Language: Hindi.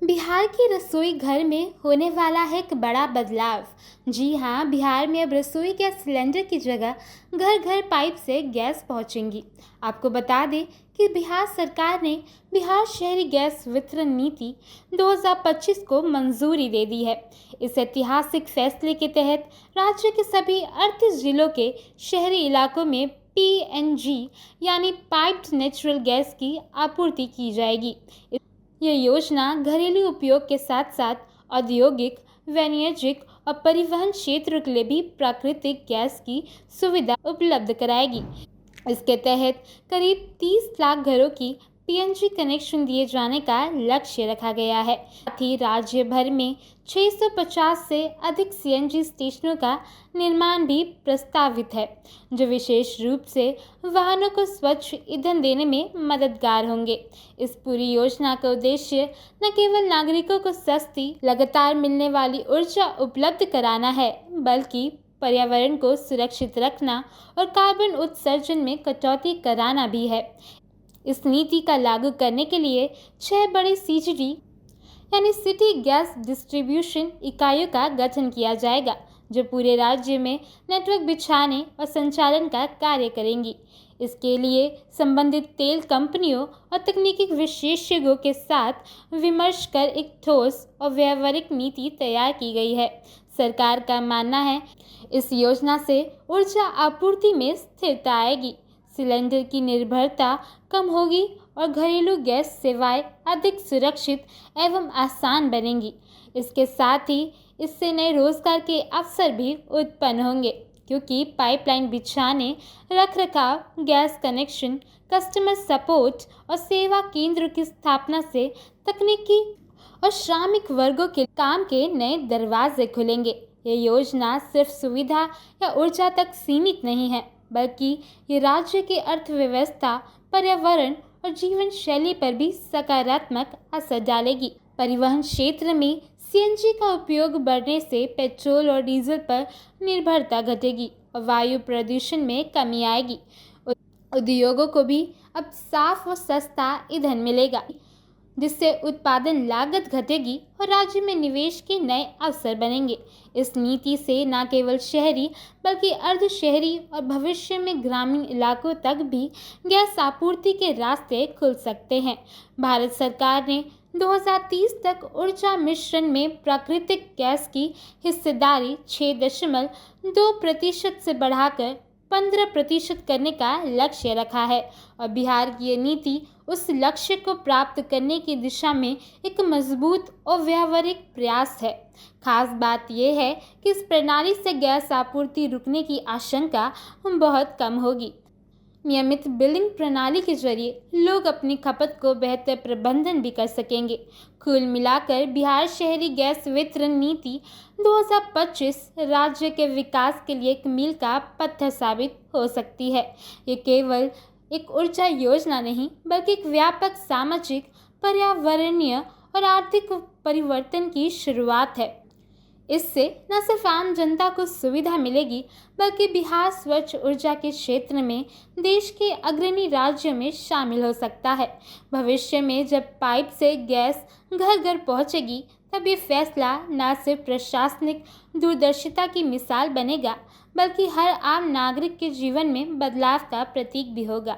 बिहार के रसोई घर में होने वाला है एक बड़ा बदलाव। जी हाँ, बिहार में अब रसोई गैस सिलेंडर की जगह घर घर पाइप से गैस पहुंचेंगी। आपको बता दें कि बिहार सरकार ने बिहार शहरी गैस वितरण नीति 2025 को मंजूरी दे दी है। इस ऐतिहासिक फैसले के तहत राज्य के सभी 38 जिलों के शहरी इलाकों में पीएनजी यानी पाइप्ड नेचुरल गैस की आपूर्ति की जाएगी। यह योजना घरेलू उपयोग के साथ साथ औद्योगिक, वाणिज्यिक और परिवहन क्षेत्र के लिए भी प्राकृतिक गैस की सुविधा उपलब्ध कराएगी। इसके तहत करीब 30 लाख घरों की पीएनजी कनेक्शन दिए जाने का लक्ष्य रखा गया है। साथ ही राज्य भर में 650 से अधिक सीएनजी स्टेशनों का निर्माण भी प्रस्तावित है, जो विशेष रूप से वाहनों को स्वच्छ ईंधन देने में मददगार होंगे। इस पूरी योजना का उद्देश्य न केवल नागरिकों को सस्ती, लगातार मिलने वाली ऊर्जा उपलब्ध कराना है, बल्कि पर्यावरण को सुरक्षित रखना और कार्बन उत्सर्जन में कटौती कराना भी है। इस नीति का लागू करने के लिए 6 बड़े सीजीडी यानी सिटी गैस डिस्ट्रीब्यूशन इकाइयों का गठन किया जाएगा, जो पूरे राज्य में नेटवर्क बिछाने और संचालन का कार्य करेंगी। इसके लिए संबंधित तेल कंपनियों और तकनीकी विशेषज्ञों के साथ विमर्श कर एक ठोस और व्यावहारिक नीति तैयार की गई है। सरकार का मानना है इस योजना से ऊर्जा आपूर्ति में स्थिरता आएगी, सिलेंडर की निर्भरता कम होगी और घरेलू गैस सेवाएं अधिक सुरक्षित एवं आसान बनेंगी। इसके साथ ही इससे नए रोजगार के अवसर भी उत्पन्न होंगे, क्योंकि पाइपलाइन बिछाने, रखरखाव, गैस कनेक्शन, कस्टमर सपोर्ट और सेवा केंद्र की स्थापना से तकनीकी और श्रमिक वर्गों के काम के नए दरवाजे खुलेंगे। ये योजना सिर्फ सुविधा या ऊर्जा तक सीमित नहीं है, बल्कि ये राज्य की अर्थव्यवस्था, पर्यावरण और जीवन शैली पर भी सकारात्मक असर डालेगी। परिवहन क्षेत्र में सीएनजी का उपयोग बढ़ने से पेट्रोल और डीजल पर निर्भरता घटेगी और वायु प्रदूषण में कमी आएगी। उद्योगों को भी अब साफ और सस्ता ईंधन मिलेगा, जिससे उत्पादन लागत घटेगी और राज्य में निवेश के नए अवसर बनेंगे। इस नीति से न केवल शहरी बल्कि अर्ध शहरी और भविष्य में ग्रामीण इलाकों तक भी गैस आपूर्ति के रास्ते खुल सकते हैं। भारत सरकार ने 2030 तक ऊर्जा मिश्रण में प्राकृतिक गैस की हिस्सेदारी 6.2% से बढ़ाकर 15% करने का लक्ष्य रखा है और बिहार की ये नीति उस लक्ष्य को प्राप्त करने की दिशा में एक मजबूत और व्यावहारिक प्रयास है। खास बात यह है कि इस प्रणाली से गैस आपूर्ति रुकने की आशंका बहुत कम होगी। नियमित बिलिंग प्रणाली के जरिए लोग अपनी खपत को बेहतर प्रबंधन भी कर सकेंगे। कुल मिलाकर बिहार शहरी गैस वितरण नीति 2025 राज्य के विकास के लिए एक मील का पत्थर साबित हो सकती है। ये केवल एक ऊर्जा योजना नहीं, बल्कि एक व्यापक सामाजिक, पर्यावरणीय और आर्थिक परिवर्तन की शुरुआत है। इससे न सिर्फ आम जनता को सुविधा मिलेगी, बल्कि बिहार स्वच्छ ऊर्जा के क्षेत्र में देश के अग्रणी राज्यों में शामिल हो सकता है। भविष्य में जब पाइप से गैस घर घर पहुंचेगी, तब ये फैसला न सिर्फ प्रशासनिक दूरदर्शिता की मिसाल बनेगा, बल्कि हर आम नागरिक के जीवन में बदलाव का प्रतीक भी होगा।